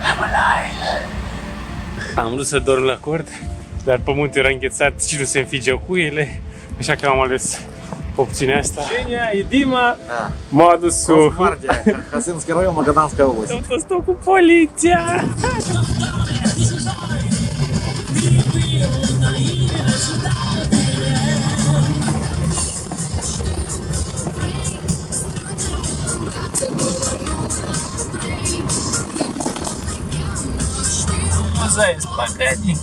I'm alive. Am vrut să dorm la cord, dar pământul era înghețat și nu se înfigeau cuiele, așa că am ales opțiunea asta. Genia, e Dima, m-a adus cu Хасинский район, Магаданская область. autostop cu poliția. Asta e spaghetti.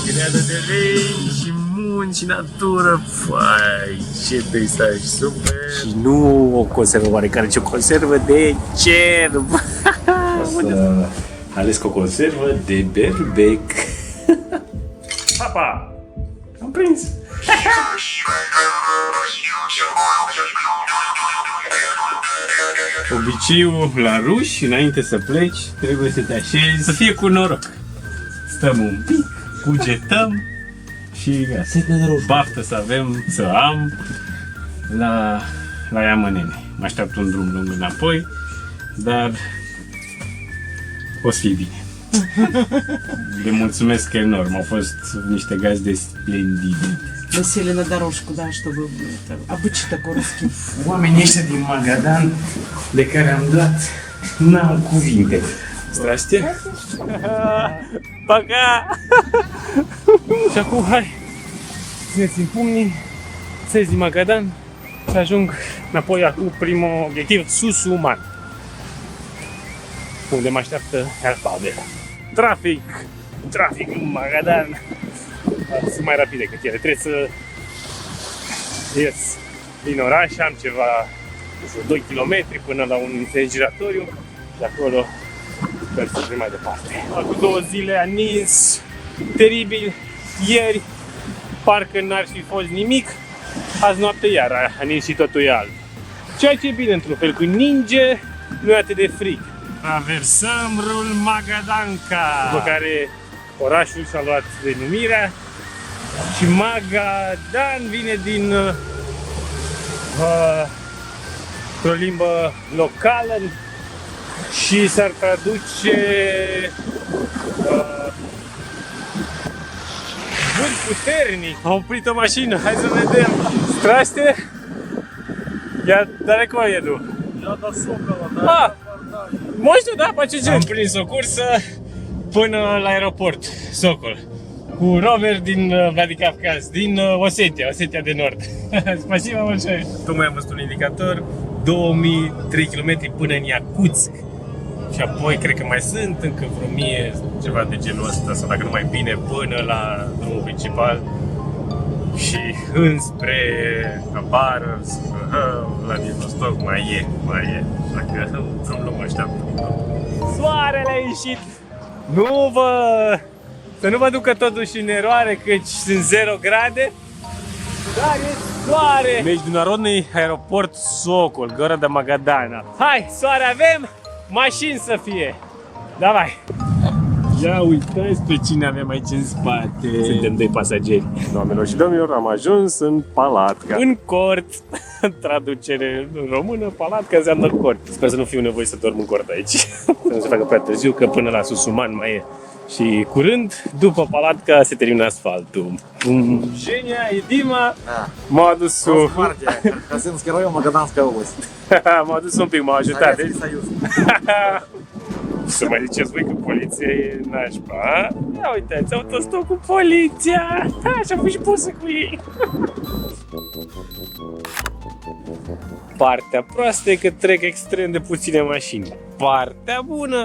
Grădă de lei și munci și natură. Fai, ce peisaj super. Și nu o conservă oarecare, ci o conservă de cerb. Asta ales cu o conservă de berbec. Papa! Am prins! Obiceiul la ruși, înainte să pleci, trebuie să te așezi, să fie cu noroc. Stăm un pic, cugetăm și baftă să avem, să am la Iamănene. Mă așteaptă un drum lung înapoi, dar o să fie bine. Le mulțumesc enorm, au fost niște gazde splendide. Носили на дорожку, да, чтобы обычно такой русский. Oamenii ăștia din Magadan, de care am dat, n-am cuvinte. Zdrastie! Poca! Și acum, hai, țineți-mi pumnii, să ies din Magadan și ajung înapoi cu primul obiectiv, Susuman, unde mă așteaptă El Pavel. Trafic în Magadan. Sunt mai rapide decât ele. Trebuie să ies din oraș, am ceva, 2 km până la un tren giratoriu și acolo sper să merg mai departe. Cu 2 zile a nins teribil, ieri parcă n-ar fi fost nimic, azi noapte iar a nins și totul e alb. Ceea ce e bine într-un fel, cu ninge nu e atât de frig. Traversăm râul Magadanca, după care orașul și-a luat denumirea și Magadan vine din o limbă locală și s-ar traduce vânt puternic. Am oprit o mașină, hai să vedem. Straște? Ia, далеко еду. Я до Сокола, да. Можно, da, face gen. Am prins o cursă până la aeroport, Sokol, cu Robert din Vladikavkaz, din Osetia de Nord. Spasiba большое. Tocmai am văzut un indicator, 2003 km până în Iacutsk. Și apoi cred că mai sunt încă vreo 1000, ceva de genul ăsta, sau dacă nu mai bine, până la drumul principal. Și înspre Khabarovsk, Vladivostok mai e. Așa că drum lung așteaptă. Soarele a ieșit! Să nu vă ducă totuși în eroare, căci sunt 0 grade. Dar e soare! Международный aeroport Sokol, goroda Magadana. Hai, soare avem, mașini să fie! Davai! Ia uitați pe cine avem aici în spate. Suntem 2 pasageri. Doamnelor și domnilor, am ajuns în Palatca. În cort. Traducere în română, Palatca înseamnă cort. Sper să nu fiu nevoie să dorm în cort aici. Să nu se facă prea târziu, că până la Susuman mai e. Și curând, după Palatca, se termină asfaltul. Genia, e Dima, m-a adus cu... Хасинский район, Магаданская область. M-a adus un pic, m-a ajutat. Советский Союз. Să mai ziceți voi că poliția e nașpa. Ia uitați, autostop cu poliția. Și-a fost și pusă cu ei. Partea proastă e că trec extrem de puține mașini. Partea bună,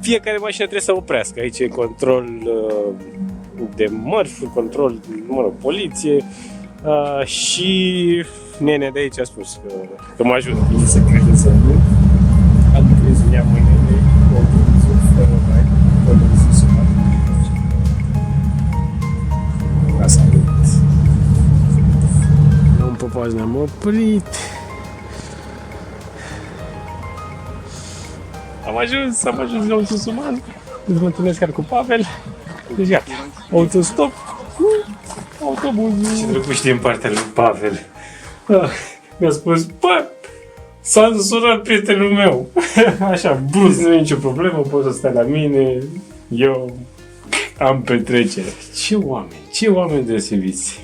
fiecare mașină trebuie să oprească. Aici e control de mărfuri, control, poliție. Și nenea de aici a spus că mă ajută. Bine să credeți sau nu, am crezut ea mâine de autobuzul fără bani, autobuzul sunat. Ca să avut. Un popoaz ne-am oprit. Am ajuns la un Susuman. Deci mă întâlnesc chiar cu Pavel. Deci gata, autostop cu autobuzul. Ce drăguț din partea lui Pavel. Mi-a spus, bă, S-a însurat prietenul meu. Așa, brusc, nu e nicio problemă, poți să stai la mine. Eu am petrecere. Ce oameni deosebiți.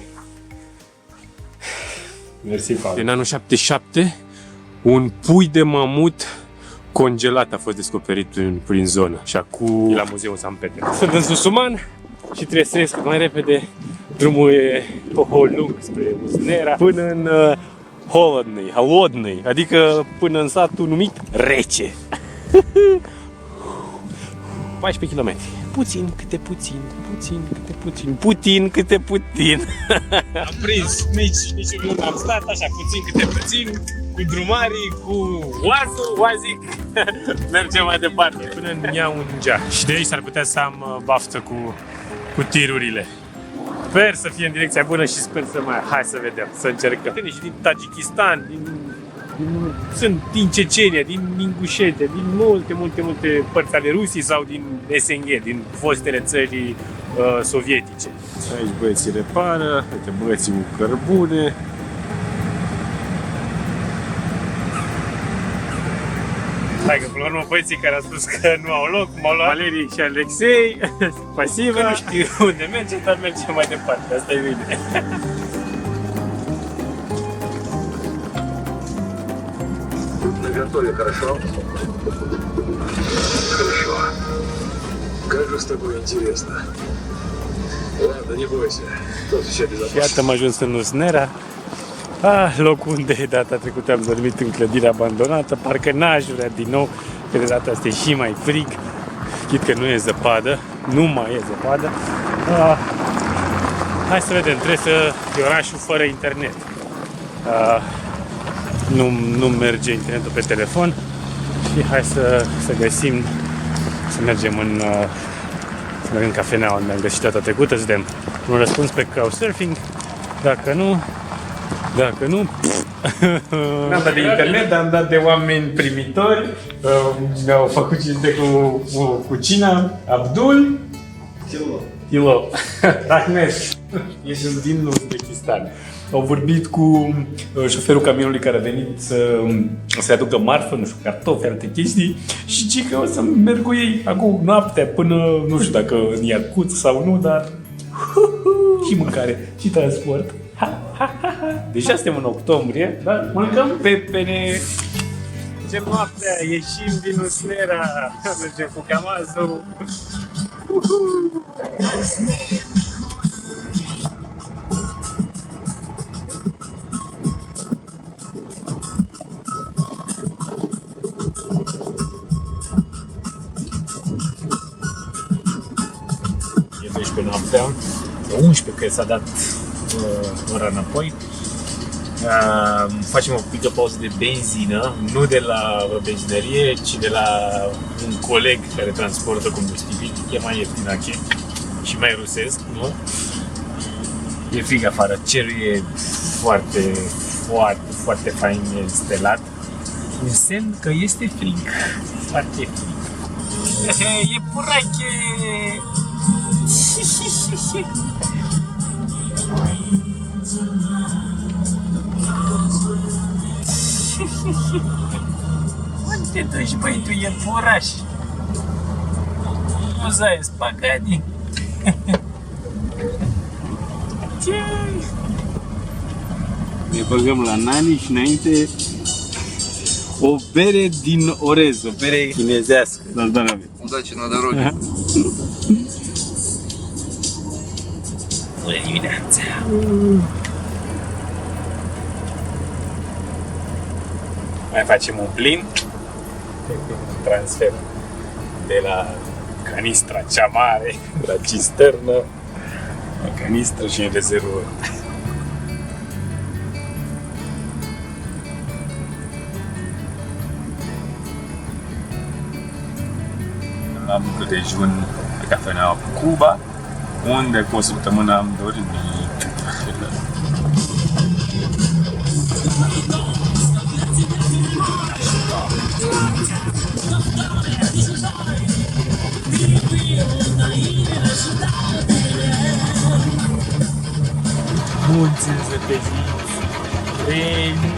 Mersi, Paul. În anul 77, un pui de mamut congelat a fost descoperit prin zonă. Și acum e la Muzeul San Petre. Sunt în Susuman și trebuie să ies mai repede. Drumul e lung spre Musnera până în Holodny, adică până în satul numit Rece. 14 km. Puțin câte puțin. Am prins nici un minut, am stat așa puțin, cu drumarii, cu oazic, mergem mai departe până în Iaungea. Și de aici s-ar putea să am baftă cu tirurile. Sper să fie în direcția bună și sper să mai... Hai să vedem, să încercăm. Și din Tajikistan, sunt din Cecenia, din Ingușete, din multe părți ale Rusiei sau din SNG, din fostele țări sovietice. Aici băieții repară, uite băieții cu cărbune. Hai că până la urmă băieții care au spus că nu au loc, m-au luat Valerii și Alexei, pasiva, nu știu unde mergem, dar mergem mai departe, asta e bine. Наготове, хорошо? Хорошо. Как же с тобой интересно. Ладно, не бойся. Тут все безопасно. Iată am ajuns în Musnera, loc unde data trecută am dormit în clădire abandonată, parcă n-aș vrea din nou, că de data asta e și mai frig, chit că nu e zăpadă, nu mai e zăpadă. Hai să vedem, e orașul fără internet. Nu merge internetul pe telefon și hai să găsim, să mergem în cafeneaua unde am găsit data trecută, să vedem un răspuns pe Couchsurfing, dacă nu, n-am dat de internet, dar am dat de oameni primitori, mi-au făcut cinte cu cina, Abdul, Tilo, Ahmed, ești din Uzbekistan. Au vorbit cu șoferul camionului care a venit să aducă marfă, nu știu, cartofi, alte chestii și zic că o să merg cu ei acum noaptea până, nu știu dacă în Iacut sau nu, dar și mâncare, și transport. Deja suntem în octombrie, dar mâncăm pepene. Ce noaptea, ieșim din Musnera, mergem cu Camazul. E 12 noaptea, 11 că s-a dat ora înapoi. Facem o mică pauză de benzină, nu de la benzinărie, ci de la un coleg care transportă combustibil. E mai ieftin aici și mai rusesc, nu? E frig afară, cerul e foarte fain stelat. Un semn că este frig, foarte frig. E purache! Unde te duci, băi, tu e furaș? Nu zai spaghetti. Ce? Ne băgăm la Nani și înainte o bere din orez, o bere chinezească. Удачи на дороге. Bună dimineața! Mai facem un plin, transfer de la canistra cea mare, la cisternă, la canistră și în rezervor. Am făcut dejun pe cafeneaua cu Cuba, unde cu o săptămână am dormit. Munți înzăpeziți, reni,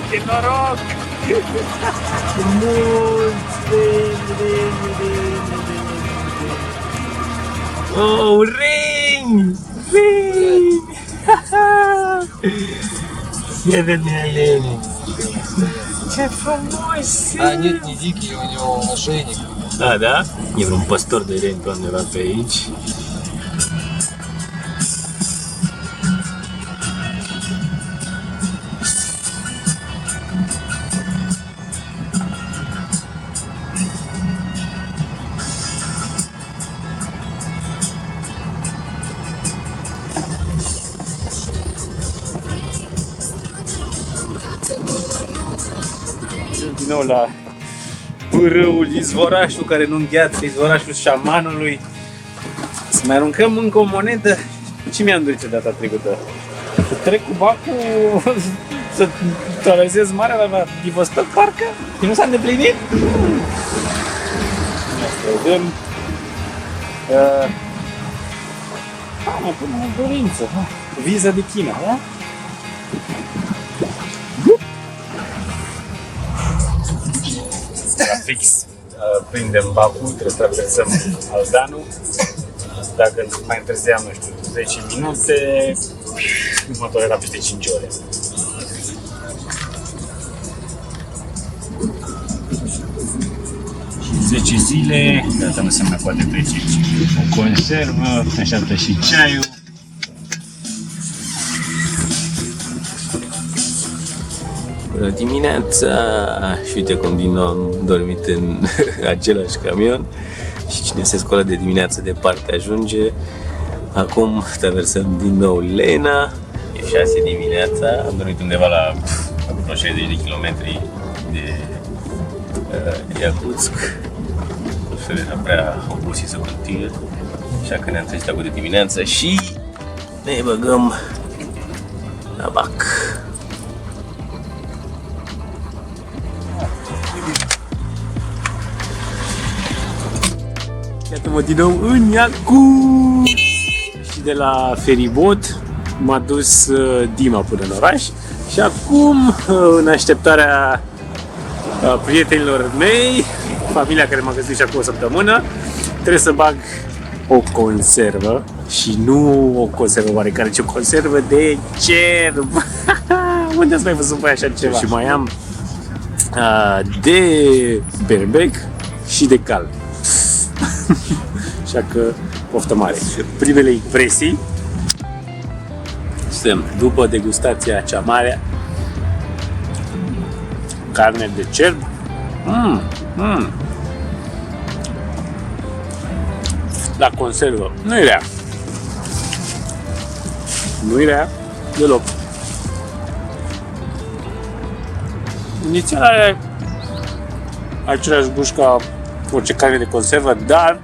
Ce noroc! Mulți oh, ring! Ring! Ia de Leni! Ce frumos! А нет, не дикий, у него ошейник. A, da? E vreun păstor de reni pe undeva pe aici. Din nou la pârâul, izvorașul care nu îngheață, izvorașul șamanului. Să mai aruncăm încă o monedă. Ce mi-am dorit data trecută? Să trec cu bacul, să traversez marea la Vladivostok, parcă? Și nu s-a îndeplinit? Asta vedem. Mă pun o dorință. Viza de China, da? Fix. Prindem bacul, trebuie să traversăm Aldanul. Dacă mai întârziam, nu știu, 10 minute, următoarea era peste 5 ore. Și 10 zile, gata, nu se mai poate trece. O conservă, așteaptă și ceaiul. Bună dimineața! Și uite cum din nou am dormit în același camion și cine se scoală de dimineață departe ajunge. Acum traversăm din nou Lena, e 6 dimineața, am dormit undeva la vreo 60 de kilometri de Iacutsk. Nu știu, deja prea obosit să continue, așa că ne-am trezit acum de dimineață și ne băgăm la bac. Iată-mă din nou în Iacutsk! Și de la feribot m-a dus Dima până în oraș și acum, în așteptarea prietenilor mei, familia care m-a găsit și acum o săptămână, trebuie să bag o conservă și nu o conservă oarecare, ci o conservă de cerb. Unde ați mai văzut pe așa ceva? Și mai am de berbec și de cal. Așa că poftă mare. Primele impresii sunt după degustația cea mare, carne de cerb. La conservă nu e rea. Nu e rea deloc. Inițial are același gust ca orice carne de conservă, dar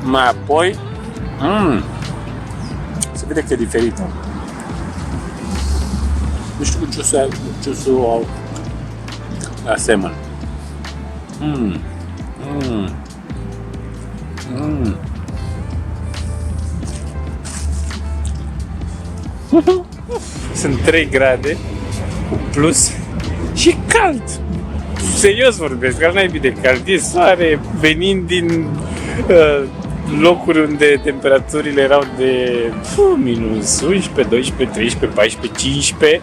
mai apoi se vede că e diferită. Nu știu cu ciusul o asemăn. Sunt 3 grade plus și cald. Serios vorbesc, că n-ai de cald. E soare venind din locuri unde temperaturile erau de minus 11, 12, 13, 14, 15.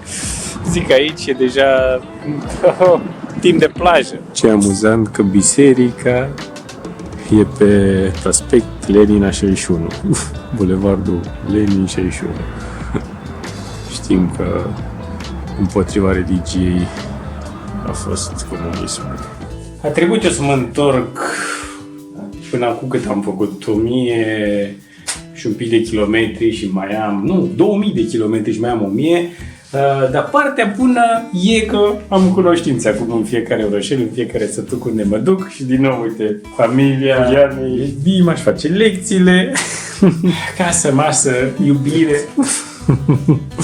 Zic, aici e deja timp de plajă. Ce amuzant că biserica e pe prospect Lenina 61. Bulevardul Lenin 61. Știm că împotriva religiei a fost comunismul. A trebuit eu să mă întorc până acum cât am făcut 1000 și un pic de kilometri și mai am, nu, 2000 de kilometri și mai am 1000. Dar partea bună e că am cunoștințe acum în fiecare orășel, în fiecare sătuc unde mă duc și din nou, uite, familia Ianei, Dima își face lecțiile, casă, masă, iubire.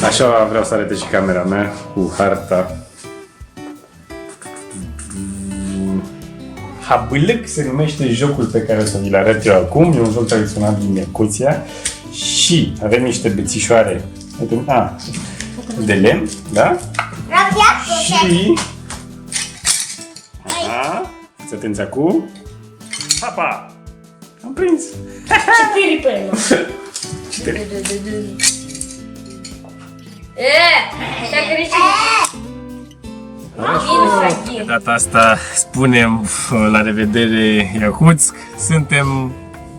Așa vreau să arăte și camera mea cu harta. Habâlâc se numește jocul pe care o să vi-l arăt eu acum. E un joc tradițional din Iacuția și avem niște bețișoare de lemn, da? Și... Aha, fiți atenți acum. Papa! Am prins! Четыре пойма. Четыре. Так кричи. Минус De один. data asta spunem la revedere Iacutsk. Suntem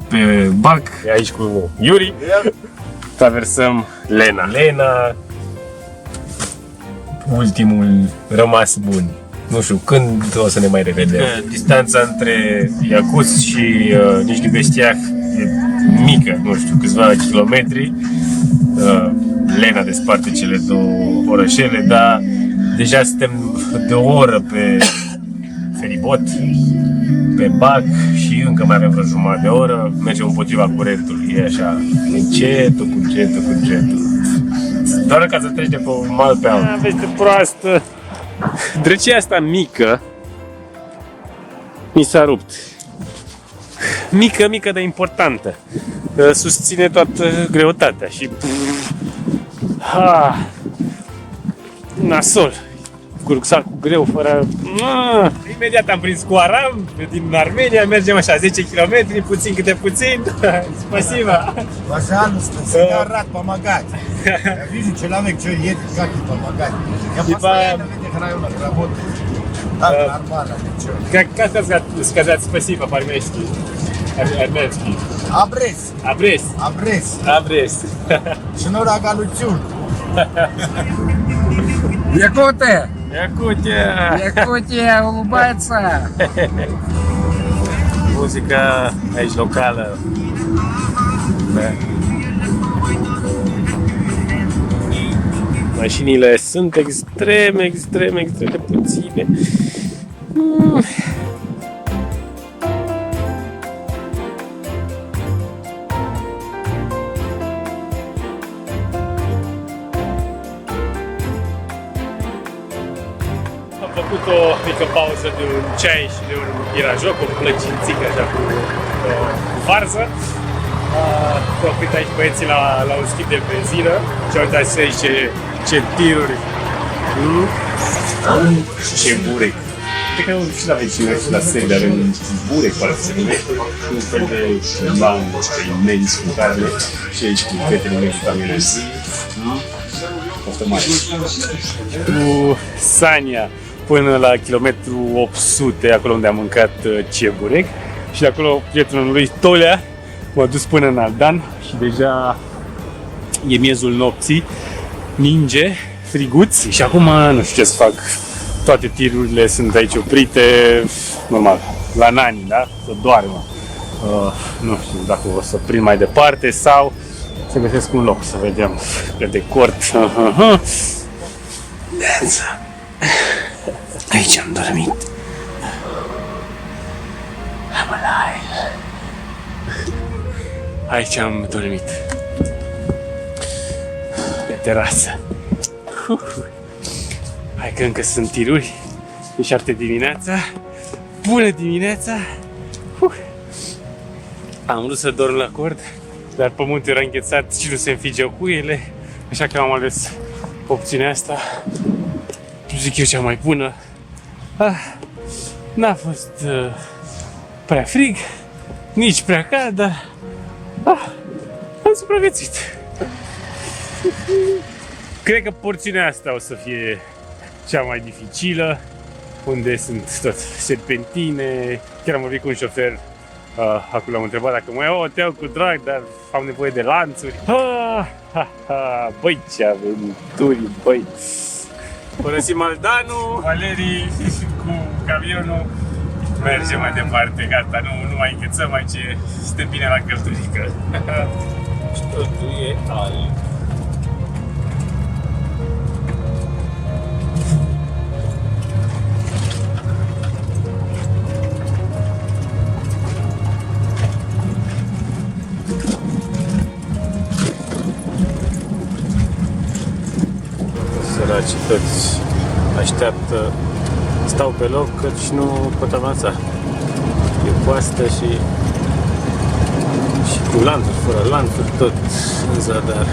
pe Bac, aici cu Yuri. Traversăm Lena. Lena, ultimul rămas bun. Nu știu când o să ne mai revedem. Distanța între Iacutsk și Nijni Bestiach e mică, nu știu, câțiva kilometri. Lena desparte cele două orășele, dar deja suntem de o oră pe feribot, pe Bac și încă mai avem vreo jumătate de oră. Mergem împotriva curentului, e așa, încetul, cu încetul, cu încetul. Doar ca să treci de pe un mal pe altul. Veste proastă! Drăcia asta mică mi s-a rupt. Mică, mică, dar importantă. Susține toată greutatea și... nasol. Cu rucsacul greu, fără... Imediat am prins cu Aram din Armenia, mergem așa 10 km, puțin câte puțin. Спасибо. Пожалуйста, всегда рад помогать. Я вижу, человек, что едет, как и помогать. Я постоянно в этих районах работаю. Так нормально, ничего. Как сказать спасибо по-армейски? Армянский. Абрес, Абрес. абрес. Абрес. Шнуракалутюн. Якуты! Якутия. Якутия улыбается! Muzica aici locală. Da. Mașinile sunt extrem de puține. Am făcut o mică pauză de un ceai și de un ghirajoc, o plăcințică așa cu varză. Am oprit aici băieții la un schimb de benzină și uitați aici ce tiruri. Ce burec! Cred că și la vecine și la Serbia avem burec, parcă se numește, un fel de langoș imens cu carne și aici cu fetele mele cu camionezi. Poftă mare! Cu Sania până la kilometru 800, acolo unde am mâncat ceburec, și de acolo prietenul lui Tolea m-a dus până în Aldan și deja e miezul nopții, ninge, friguț și acum nu știu ce să fac. Toate tirurile sunt aici oprite, normal, la nani, da? Să doarmă. Nu știu dacă o să prind mai departe sau să găsesc un loc, să vedem pe de cort. Aici am dormit. I'm alive. Aici am dormit. Pe terasă. Hai că încă sunt tiruri. E 7 dimineața. Bună dimineața! Am vrut să dorm la cord, dar pământul era înghețat și nu se înfigeau cuiele, așa că am ales opțiunea asta. Zic eu cea mai bună. N-a fost prea frig, nici prea cald, dar am supraviețuit. Cred că porțiunea asta o să fie cea mai dificilă, unde sunt tot serpentine. Chiar am vorbit cu un șofer, acum l-am întrebat dacă mai te iau cu drag, dar am nevoie de lanțuri. Băi, ce aventuri, băi! Părăsim Aldanul, Valerii cu camionul, mergem mai departe, gata, nu mai înghețăm aici, suntem bine la căldurică. Și totul e alb. Săracii toți așteaptă, stau pe loc căci nu pot avansa. E coastă și cu lanțuri, fără lanțuri, tot în zadar.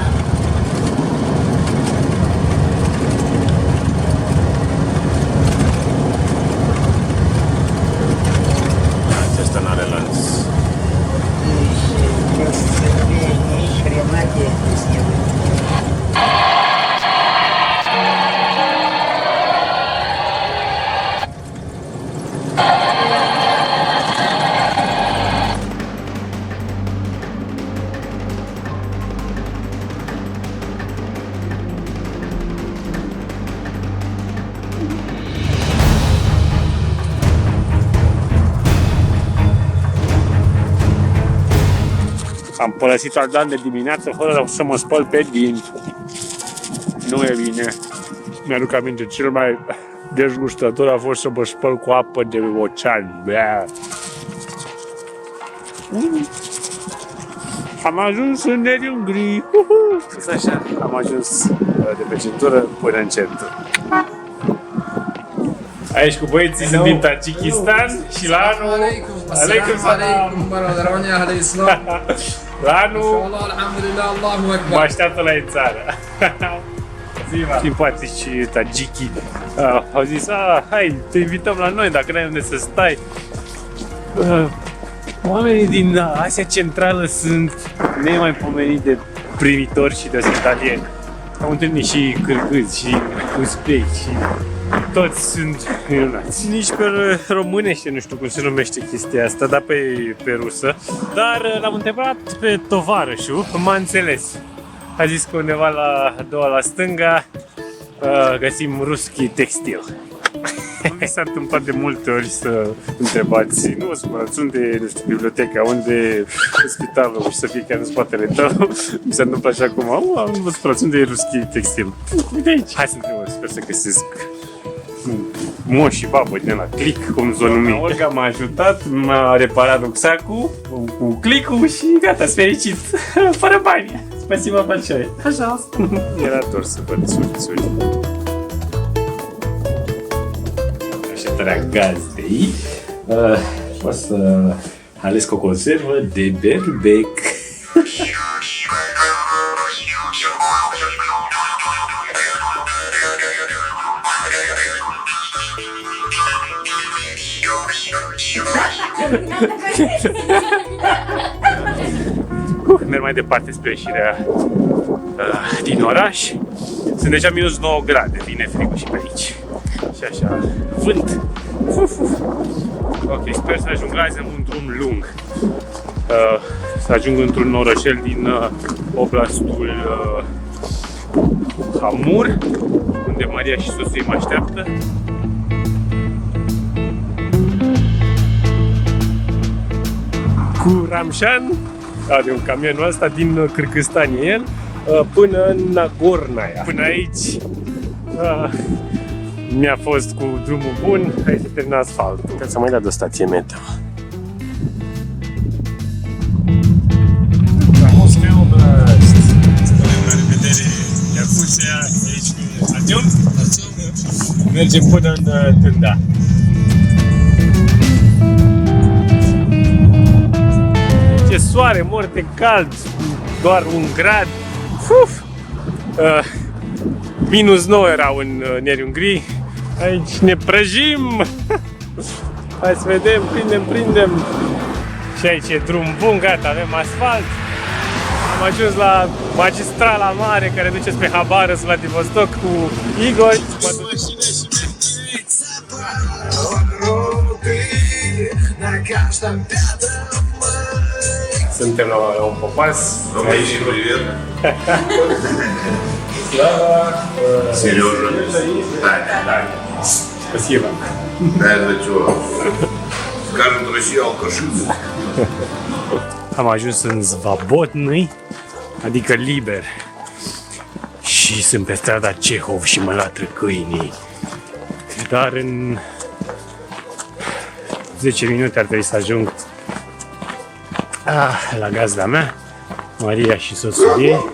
Am părăsit Ardan de dimineață fără să mă spăl pe dinți. Nu e bine. Mi-aduc aminte, cel mai dezgustător a fost să mă spăl cu apă de ocean. Bea. Am ajuns în Nerium Gri. Așa, am ajuns de pe centură până în centru. Aici cu băieții sunt din Tajikistan și la anul... Aleikum salam! La anul... Mă așteaptă la ei țară. Simpatici tajikii au zis, hai, te invităm la noi dacă n-ai unde să stai. Oamenii din Asia Centrală sunt nemaipomenit de primitori și de ospitalieri. Am întâlnit și cârgâzi și uzbeci și toți sunt minunați. Nici pe românește nu știu cum se numește chestia asta, dar pe rusă. Dar l-am întrebat pe tovarășul, m-a înțeles. A zis că undeva la a doua la stânga găsim ruschi textil. Mi s-a întâmplat de multe ori să întrebați, nu vă supărați, unde, nu știu, biblioteca, unde e spitalul și să fie chiar în spatele tău. Mi s-a întâmplat și acum, nu vă supărați, unde e ruschi textil? Uite aici. Hai să întrebăm, sper să găsesc moș și babă din la Click, cum s-o numi. Olga m-a ajutat, m-a reparat rucsacul cu Click-ul și gata, sunt fericit, fără bani. Spasibo большое. Пожалуйста. Era dor să văd surțuri. Așteptarea gazdei. O să ales o conservă de berbec. Merg mai departe spre ieșirea din oraș. Sunt deja minus 9 grade, vine frigul și pe aici. Și așa, vânt. Ok, sper să ajung azi în un drum lung. Să ajung într-un orășel din oblastul Hamur, unde Maria și soțul ei mă așteaptă. Cu Ramshan, de un camionul ăsta din Kyrgyzstan e el, până în Nagornaya. Până aici mi-a fost cu drumul bun, aici se termină asfaltul. Trebuie să mai dau de o stație meteo. Moscova Oblast. Spunem la revedere Iacuția, aici cu Artyom. Mergem până în Tânda. E soare, morte cald, doar 1 grad. Minus 9 erau în Nerium Gri. Aici ne prăjim. Hai să vedem, prindem. Și aici e drum bun, gata, avem asfalt. Am ajuns la magistrala mare care duce spre Habarovsk, Vladivostok cu Igor. Suntem la un popas. Aici și привет. Slava. Сережа. Da. Спасибо. Да, это что? Скажут, Россия алкаши. Am ajuns în Zvabotny, adică liber. Și sunt pe strada Cehov și mă latră câinii. Dar în 10 minute ar trebui să ajung la gazda mea, Maria și soțul ei.